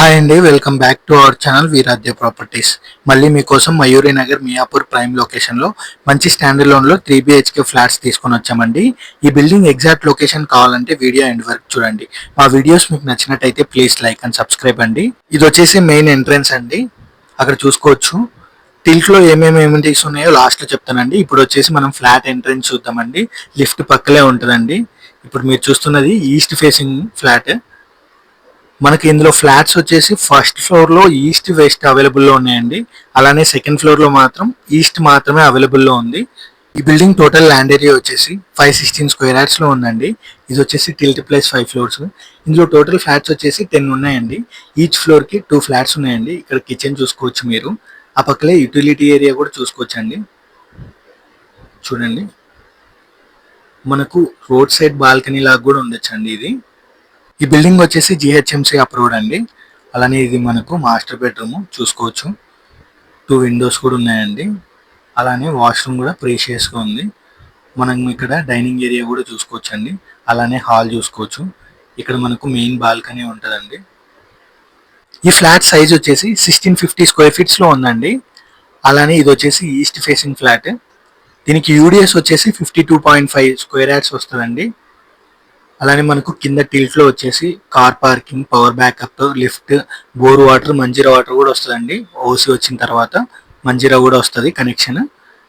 Hi అండి, welcome back to our channel Veeradya properties. మళ్ళీ మీకోసం మయూరి నగర్ మియాపూర్ ప్రైమ్ లొకేషన్లో మంచి స్టాండర్డ్ లోన్లో 3 BHK ఫ్లాట్స్ తీసుకొని వచ్చామండి. ఈ బిల్డింగ్ ఎగ్జాక్ట్ లొకేషన్ కావాలంటే వీడియో ఎండ్ వరకు చూడండి. మా వీడియోస్ మీకు నచ్చినట్టయితే ప్లీజ్ లైక్ అండ్ సబ్స్క్రైబ్ అండి. ఇది వచ్చేసి మెయిన్ ఎంట్రన్స్ అండి, అక్కడ చూసుకోవచ్చు. టిల్ట్లో ఏమేమి ఎమ్యూనిటీస్ ఉన్నాయో లాస్ట్లో చెప్తానండి. ఇప్పుడు వచ్చేసి మనం ఫ్లాట్ ఎంట్రన్స్ చూద్దామండి. లిఫ్ట్ పక్కలే ఉంటుందండి. ఇప్పుడు మీరు చూస్తున్నది ఈస్ట్ ఫేసింగ్ ఫ్లాట్. మనకి ఇందులో ఫ్లాట్స్ వచ్చేసి ఫస్ట్ ఫ్లోర్లో ఈస్ట్ వెస్ట్ అవైలబుల్లో ఉన్నాయండి. అలానే సెకండ్ ఫ్లోర్లో మాత్రం ఈస్ట్ మాత్రమే అవైలబుల్లో ఉంది. ఈ బిల్డింగ్ టోటల్ ల్యాండ్ ఏరియా వచ్చేసి 516 స్క్వేర్ యార్డ్స్లో ఉందండి. ఇది వచ్చేసి టిల్ట్ ప్లస్ 5 ఫ్లోర్స్. ఇందులో టోటల్ ఫ్లాట్స్ వచ్చేసి 10 ఉన్నాయండి. ఈచ్ ఫ్లోర్కి 2 ఫ్లాట్స్ ఉన్నాయండి. ఇక్కడ కిచెన్ చూసుకోవచ్చు మీరు. ఆ పక్కలే యూటిలిటీ ఏరియా కూడా చూసుకోవచ్చు అండి. చూడండి, మనకు రోడ్ సైడ్ బాల్కనీ లాగా కూడా ఉండొచ్చు అండి. ఈ బిల్డింగ్ వచ్చేసి GHMC అప్రూవ్డ్ అండి. అలానే ఇది మనకు మాస్టర్ బెడ్రూమ్ చూసుకోవచ్చు. 2 విండోస్ కూడా ఉన్నాయండి. అలానే వాష్రూమ్ కూడా ప్రీషియస్గా ఉంది. మనం ఇక్కడ డైనింగ్ ఏరియా కూడా చూసుకోవచ్చు అండి. అలానే హాల్ చూసుకోవచ్చు. ఇక్కడ మనకు మెయిన్ బాల్కనీ ఉంటుందండి. ఈ ఫ్లాట్ సైజ్ వచ్చేసి 1650 స్క్వేర్ ఫీట్స్లో ఉందండి. అలానే ఇది వచ్చేసి ఈస్ట్ ఫేసింగ్ ఫ్లాట్. దీనికి UDS వచ్చేసి 52.5 స్క్వేర్ యార్డ్స్ వస్తుందండి. అలానే మనకు కింద టిల్ట్లో వచ్చేసి car parking, power backup, lift, bore water, Manjira water కూడా వస్తుందండి. ఓసీ వచ్చిన తర్వాత మంజీరా కూడా వస్తుంది కనెక్షన్.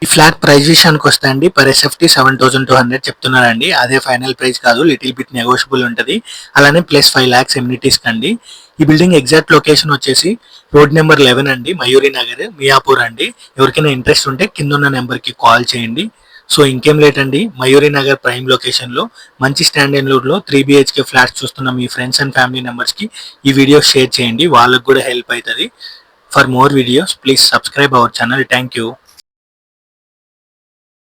ఈ ఫ్లాట్ ప్రైస్ విషయానికి వస్తాయండి, పర్ SFT 7200 చెప్తున్నారండి. అదే ఫైనల్ ప్రైస్ కాదు, లిటిల్ బిట్ నెగోషియబుల్ ఉంటుంది. అలానే ప్లస్ 5 lakhs ఎమ్యూనిటీస్ కండి. ఈ బిల్డింగ్ ఎగ్జాక్ట్ లొకేషన్ వచ్చేసి రోడ్ నెంబర్ 11 అండి, మయూరి నగర్, మియాపూర్ అండి. ఎవరికైనా ఇంట్రెస్ట్ ఉంటే కింద ఉన్న నెంబర్కి కాల్ చేయండి. సో ఇంకేం లేట్ అండి, మయూరి నగర్ ప్రైమ్ లొకేషన్లో మంచి స్టాండర్డ్ లోడ్లో 3 BHK ఫ్లాట్స్ చూస్తున్న మీ ఫ్రెండ్స్ అండ్ ఫ్యామిలీ మెంబర్స్కి ఈ వీడియో షేర్ చేయండి. వాళ్ళకు కూడా హెల్ప్ అవుతుంది. For more videos please subscribe our channel. Thank you.